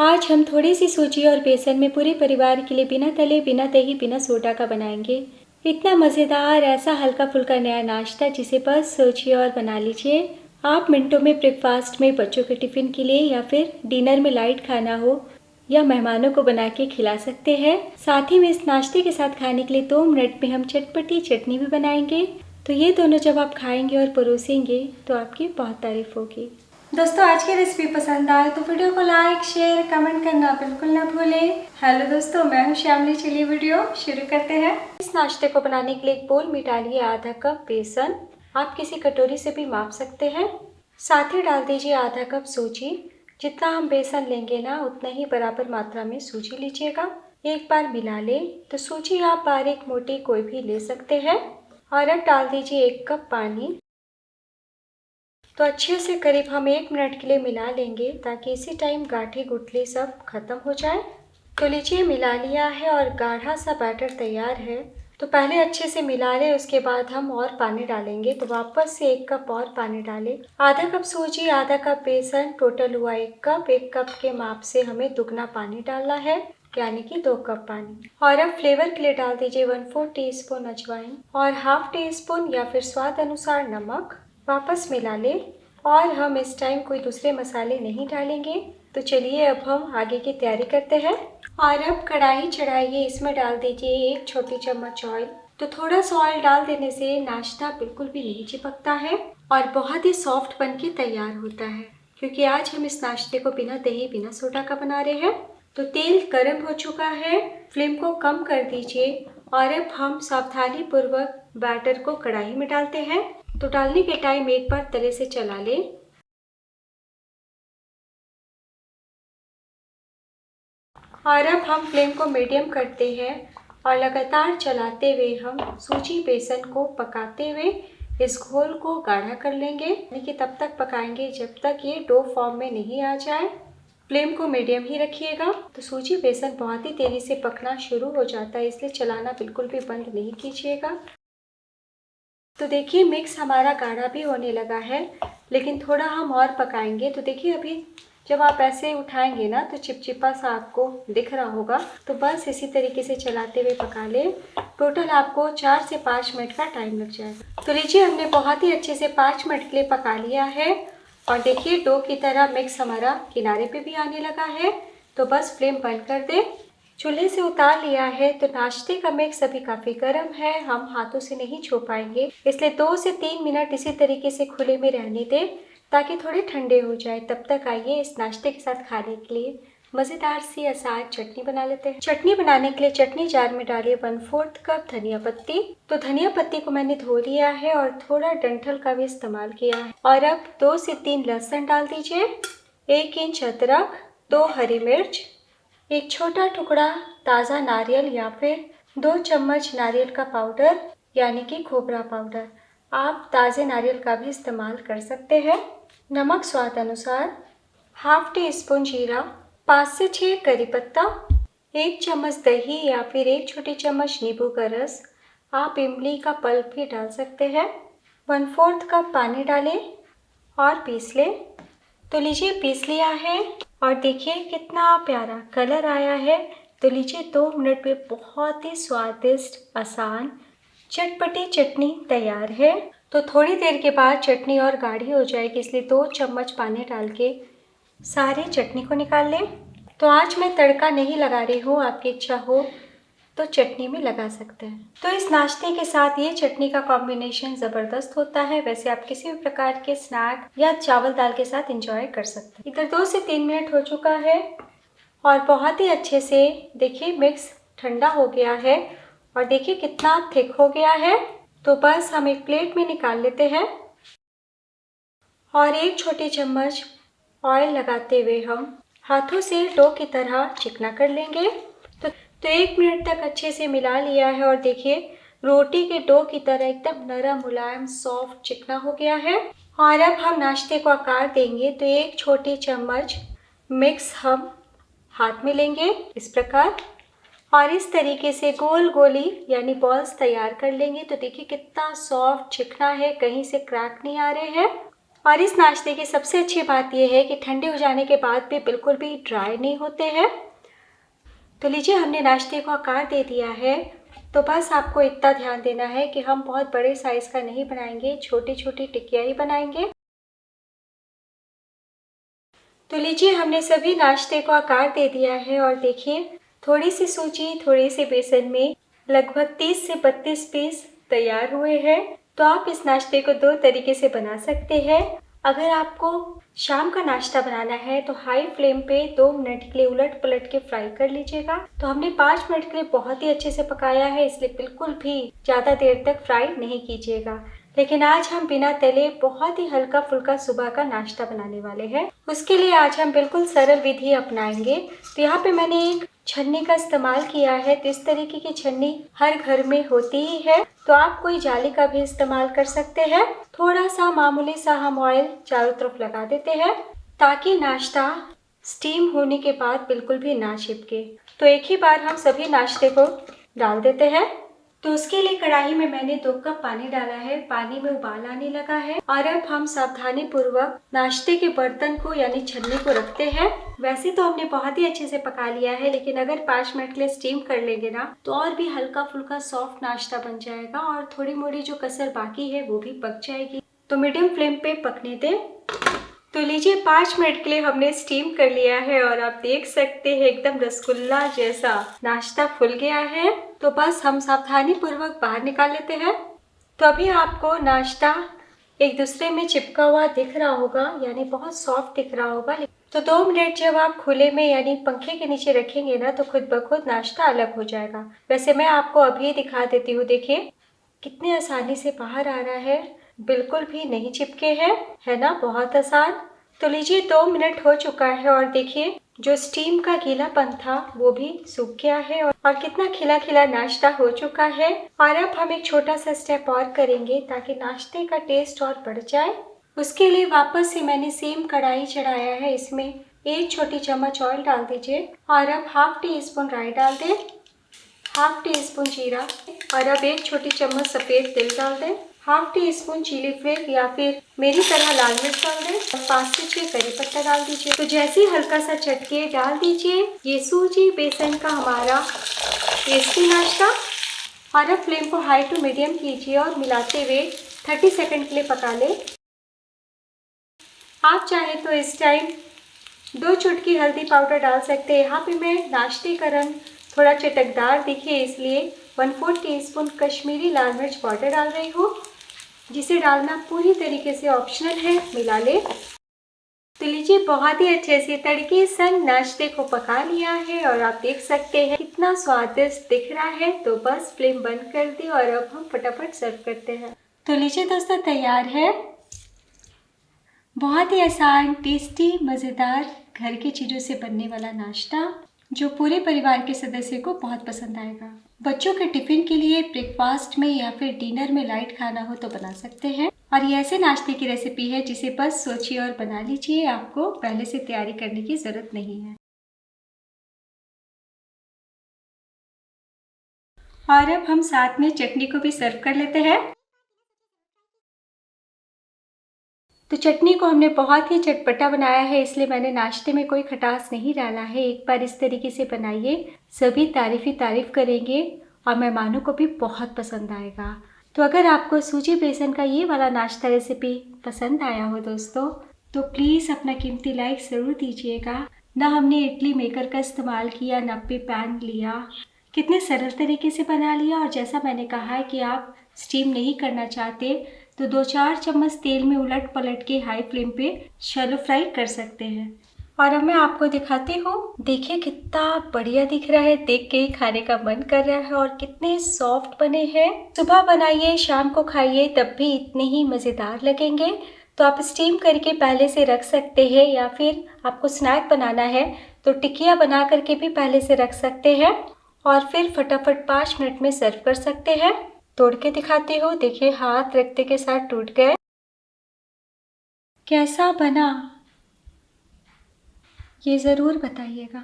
आज हम थोड़ी सी सूजी और बेसन में पूरे परिवार के लिए बिना तले, बिना दही, बिना सोडा का बनाएंगे। इतना मज़ेदार ऐसा हल्का फुल्का नया नाश्ता जिसे बस सोचिए और बना लीजिए। आप मिनटों में ब्रेकफास्ट में, बच्चों के टिफ़िन के लिए या फिर डिनर में लाइट खाना हो या मेहमानों को बना के खिला सकते हैं। साथ ही में इस नाश्ते के साथ खाने के लिए 2 मिनट में हम चटपटी चटनी भी बनाएंगे। तो ये दोनों जब आप खाएंगे और परोसेंगे तो आपकी बहुत तारीफ होगी। दोस्तों, आज की रेसिपी पसंद आए तो वीडियो को लाइक, शेयर, कमेंट करना बिल्कुल ना भूलें। हेलो दोस्तों, मैं हूं श्यामली। चलिए वीडियो शुरू करते हैं। इस नाश्ते को बनाने के लिए एक बोल में डालिए आधा कप बेसन। आप किसी कटोरी से भी माप सकते हैं। साथ ही डाल दीजिए आधा कप सूजी। जितना हम बेसन लेंगे ना, उतना ही बराबर मात्रा में सूजी लीजिएगा। एक बार मिला लें। तो सूजी आप बारीक मोटी कोई भी ले सकते हैं। और अब डाल दीजिए 1 कप पानी। तो अच्छे से करीब हम 1 मिनट के लिए मिला लेंगे ताकि इसी टाइम गाढ़ी गुठली सब खत्म हो जाए। तो लीजिए, मिला लिया है और गाढ़ा सा बैटर तैयार है। तो पहले अच्छे से मिला लें, उसके बाद हम और पानी डालेंगे। तो वापस से 1 कप और पानी डालें। आधा कप सूजी, आधा कप बेसन, टोटल हुआ 1 कप। 1 कप के माप से हमें दुगना पानी डालना है, यानी कि 2 कप पानी। और अब फ्लेवर के लिए डाल दीजिए 1/4 टीस्पून अजवाइन और ½ टीस्पून या फिर स्वाद अनुसार नमक। वापस मिला लें और हम इस टाइम कोई दूसरे मसाले नहीं डालेंगे। तो चलिए अब हम आगे की तैयारी करते हैं। और अब कढ़ाई चढ़ाइए, इसमें डाल दीजिए 1 छोटी चम्मच ऑयल। तो थोड़ा सा ऑयल डाल देने से नाश्ता बिल्कुल भी नहीं चिपकता है और बहुत ही सॉफ्ट बन के तैयार होता है, क्योंकि आज हम इस नाश्ते को बिना दही, बिना सोडा का बना रहे हैं। तो तेल गर्म हो चुका है, फ्लेम को कम कर दीजिए और अब हम सावधानी पूर्वक बैटर को कढ़ाई में डालते हैं। तो डालने के टाइम एक बार तले से चला लें। और अब हम फ्लेम को मीडियम करते हैं और लगातार चलाते हुए हम सूजी बेसन को पकाते हुए इस घोल को गाढ़ा कर लेंगे। यानी कि तब तक पकाएंगे जब तक ये डो फॉर्म में नहीं आ जाए। फ्लेम को मीडियम ही रखिएगा। तो सूजी बेसन बहुत ही तेज़ी से पकना शुरू हो जाता है, इसलिए चलाना बिल्कुल भी बंद नहीं कीजिएगा। तो देखिए, मिक्स हमारा गाढ़ा भी होने लगा है, लेकिन थोड़ा हम और पकाएंगे। तो देखिए, अभी जब आप ऐसे उठाएंगे ना तो चिपचिपा सा आपको दिख रहा होगा। तो बस इसी तरीके से चलाते हुए पका लें। टोटल आपको 4 से 5 मिनट का टाइम लग जाएगा। तो लीजिए, हमने बहुत ही अच्छे से 5 मिनट के लिए पका लिया है और देखिए डो की तरह मिक्स हमारा किनारे पे भी आने लगा है। तो बस फ्लेम बंद कर दें। चूल्हे से उतार लिया है। तो नाश्ते का मिक्स अभी काफ़ी गर्म है, हम हाथों से नहीं छू पाएंगे, इसलिए 2 से 3 मिनट इसी तरीके से खुले में रहने दें ताकि थोड़े ठंडे हो जाए। तब तक आइए इस नाश्ते के साथ खाने के लिए मज़ेदार सी आसान चटनी बना लेते हैं। चटनी बनाने के लिए चटनी जार में डालिए 1/4 कप धनिया पत्ती। तो धनिया पत्ती को मैंने धो लिया है और थोड़ा डंठल का भी इस्तेमाल किया है। और अब 2 से 3 लहसुन डाल दीजिए, 1 इंच अदरक, 2 हरी मिर्च, 1 छोटा टुकड़ा ताज़ा नारियल या फिर 2 चम्मच नारियल का पाउडर, यानी कि खोपरा पाउडर। आप ताज़े नारियल का भी इस्तेमाल कर सकते हैं। नमक स्वाद अनुसार, ½ टीस्पून जीरा, 5 से 6 करी पत्ता, 1 चम्मच दही या फिर 1 छोटी चम्मच नींबू का रस। आप इमली का पल्प भी डाल सकते हैं। 1/4 कप पानी डालें और पीस लें। तो लीजिए, पीस लिया है और देखिए कितना प्यारा कलर आया है। तो लीजिए, 2 मिनट में बहुत ही स्वादिष्ट, आसान, चटपटी चटनी तैयार है। तो थोड़ी देर के बाद चटनी और गाढ़ी हो जाएगी, इसलिए 2 चम्मच पानी डाल के सारी चटनी को निकाल लें। तो आज मैं तड़का नहीं लगा रही हूँ, आपकी इच्छा हो तो चटनी में लगा सकते हैं। तो इस नाश्ते के साथ ये चटनी का कॉम्बिनेशन ज़बरदस्त होता है। वैसे आप किसी भी प्रकार के स्नैक या चावल दाल के साथ एंजॉय कर सकते हैं। इधर 2 से 3 मिनट हो चुका है और बहुत ही अच्छे से देखिए मिक्स ठंडा हो गया है और देखिए कितना थिक हो गया है। तो बस हम एक प्लेट में निकाल लेते हैं और 1 छोटी चम्मच ऑयल लगाते हुए हम हाथों से डो की तरह चिकना कर लेंगे। तो 1 मिनट तक अच्छे से मिला लिया है और देखिए रोटी के डो की तरह एकदम नरम, मुलायम, सॉफ्ट, चिकना हो गया है। और अब हम नाश्ते को आकार देंगे। तो 1 छोटी चम्मच मिक्स हम हाथ में लेंगे इस प्रकार और इस तरीके से गोल गोली यानी बॉल्स तैयार कर लेंगे। तो देखिए कितना सॉफ्ट, चिकना है, कहीं से क्रैक नहीं आ रहे हैं। और इस नाश्ते की सबसे अच्छी बात यह है कि ठंडे हो जाने के बाद भी बिल्कुल भी ड्राई नहीं होते हैं। तो लीजिए, हमने नाश्ते को आकार दे दिया है। तो बस आपको इतना ध्यान देना है कि हम बहुत बड़े साइज़ का नहीं बनाएंगे, छोटी छोटी टिक्कियाँ ही बनाएंगे। तो लीजिए, हमने सभी नाश्ते को आकार दे दिया है और देखिए, थोड़ी सी सूजी, थोड़ी सी बेसन में लगभग 30 से 32 पीस तैयार हुए हैं। तो आप इस नाश्ते को 2 तरीके से बना सकते हैं। अगर आपको शाम का नाश्ता बनाना है तो हाई फ्लेम पे 2 मिनट के लिए उलट पलट के फ्राई कर लीजिएगा। तो हमने 5 मिनट के लिए बहुत ही अच्छे से पकाया है, इसलिए बिल्कुल भी ज़्यादा देर तक फ्राई नहीं कीजिएगा। लेकिन आज हम बिना तले बहुत ही हल्का फुल्का सुबह का नाश्ता बनाने वाले हैं। उसके लिए आज हम बिल्कुल सरल विधि अपनाएंगे। तो यहाँ पे मैंने एक छन्नी का इस्तेमाल किया है। तो इस तरीके की छन्नी हर घर में होती ही है, तो आप कोई जाली का भी इस्तेमाल कर सकते हैं। थोड़ा सा मामूली सा हम ऑयल चारों तरफ लगा देते हैं ताकि नाश्ता स्टीम होने के बाद बिल्कुल भी ना चिपके। तो एक ही बार हम सभी नाश्ते को डाल देते हैं। तो उसके लिए कढ़ाई में मैंने 2 कप पानी डाला है। पानी में उबाल आने लगा है और अब हम सावधानी पूर्वक नाश्ते के बर्तन को यानी छन्नी को रखते हैं। वैसे तो हमने बहुत ही अच्छे से पका लिया है, लेकिन अगर 5 मिनट के लिए स्टीम कर लेंगे ना तो और भी हल्का फुल्का सॉफ्ट नाश्ता बन जाएगा और थोड़ी मोड़ी जो कसर बाकी है वो भी पक जाएगी। तो मीडियम फ्लेम पे पकने दें। तो लीजिए, 5 मिनट के लिए हमने स्टीम कर लिया है और आप देख सकते हैं एकदम रसगुल्ला जैसा नाश्ता फूल गया है। तो बस हम सावधानी पूर्वक बाहर निकाल लेते हैं। तो अभी आपको नाश्ता एक दूसरे में चिपका हुआ दिख रहा होगा, यानी बहुत सॉफ्ट दिख रहा होगा। तो 2 मिनट जब आप खुले में यानी पंखे के नीचे रखेंगे ना तो खुद ब खुद नाश्ता अलग हो जाएगा। वैसे मैं आपको अभी दिखा देती हूँ। देखिए कितने आसानी से बाहर आ रहा है, बिल्कुल भी नहीं चिपके हैं, है ना, बहुत आसान। तो लीजिए, 2 मिनट हो चुका है और देखिए जो स्टीम का गीलापन था वो भी सूख गया है और कितना खिला खिला नाश्ता हो चुका है। और अब हम एक छोटा सा स्टेप और करेंगे ताकि नाश्ते का टेस्ट और बढ़ जाए। उसके लिए वापस से मैंने सेम कढ़ाई चढ़ाया है। इसमें 1 छोटी चम्मच ऑयल डाल दीजिए और अब ½ टी स्पून राई डाल दें, ½ टी स्पून जीरा और अब 1 छोटी चम्मच सफ़ेद तिल डाल दें, ½ टी स्पून चिली फ्लेक्स या फिर मेरी तरह लाल मिर्च डाल दें और 5 से 6 करी पत्ता डाल दीजिए। तो जैसे हल्का सा चटके डाल दीजिए ये सूजी बेसन का हमारा टेस्टी नाश्ता। और अब फ्लेम को हाई टू मीडियम कीजिए और मिलाते हुए 30 सेकंड के लिए पका लें। आप चाहें तो इस टाइम 2 चुटकी हल्दी पाउडर डाल सकते हैं। यहाँ पे मैं नाश्ते का रंग थोड़ा चटकदार दिखे इसलिए 1/4 टीस्पून कश्मीरी लाल मिर्च पाउडर डाल रही हूँ, जिसे डालना पूरी तरीके से ऑप्शनल है। मिला ले। तो लीजिए, बहुत ही अच्छे से तड़के संग नाश्ते को पका लिया है और आप देख सकते हैं कितना स्वादिष्ट दिख रहा है। तो बस फ्लेम बंद कर दी और अब हम फटाफट सर्व करते हैं। तो लीजिए दोस्तों, तैयार है बहुत ही आसान, टेस्टी, मज़ेदार घर की चीज़ों से बनने वाला नाश्ता जो पूरे परिवार के सदस्य को बहुत पसंद आएगा। बच्चों के टिफिन के लिए ब्रेकफास्ट में या फिर डिनर में लाइट खाना हो तो बना सकते हैं। और ये ऐसे नाश्ते की रेसिपी है जिसे बस सोचिए और बना लीजिए, आपको पहले से तैयारी करने की ज़रूरत नहीं है। और अब हम साथ में चटनी को भी सर्व कर लेते हैं। तो चटनी को हमने बहुत ही चटपटा बनाया है, इसलिए मैंने नाश्ते में कोई खटास नहीं डाला है। एक बार इस तरीके से बनाइए, सभी तारीफ़ ही तारीफ़ करेंगे और मेहमानों को भी बहुत पसंद आएगा। तो अगर आपको सूजी बेसन का ये वाला नाश्ता रेसिपी पसंद आया हो दोस्तों, तो प्लीज़ अपना कीमती लाइक ज़रूर दीजिएगा। ना हमने इडली मेकर का इस्तेमाल किया, ना पे पैन लिया, कितने सरल तरीके से बना लिया। और जैसा मैंने कहा है कि आप स्टीम नहीं करना चाहते तो 2-4 चम्मच तेल में उलट पलट के हाई फ्लेम पे शैलो फ्राई कर सकते हैं। और अब मैं आपको दिखाती हूँ। देखिए कितना बढ़िया दिख रहा है, देख के ही खाने का मन कर रहा है। और कितने सॉफ्ट बने हैं। सुबह बनाइए, शाम को खाइए, तब भी इतने ही मज़ेदार लगेंगे। तो आप स्टीम करके पहले से रख सकते हैं या फिर आपको स्नैक बनाना है तो टिकिया बना करके भी पहले से रख सकते हैं और फिर फटाफट 5 मिनट में सर्व कर सकते हैं। तोड़ के दिखाती हूँ। देखिए हाथ रखते के साथ टूट गए। कैसा बना ये ज़रूर बताइएगा।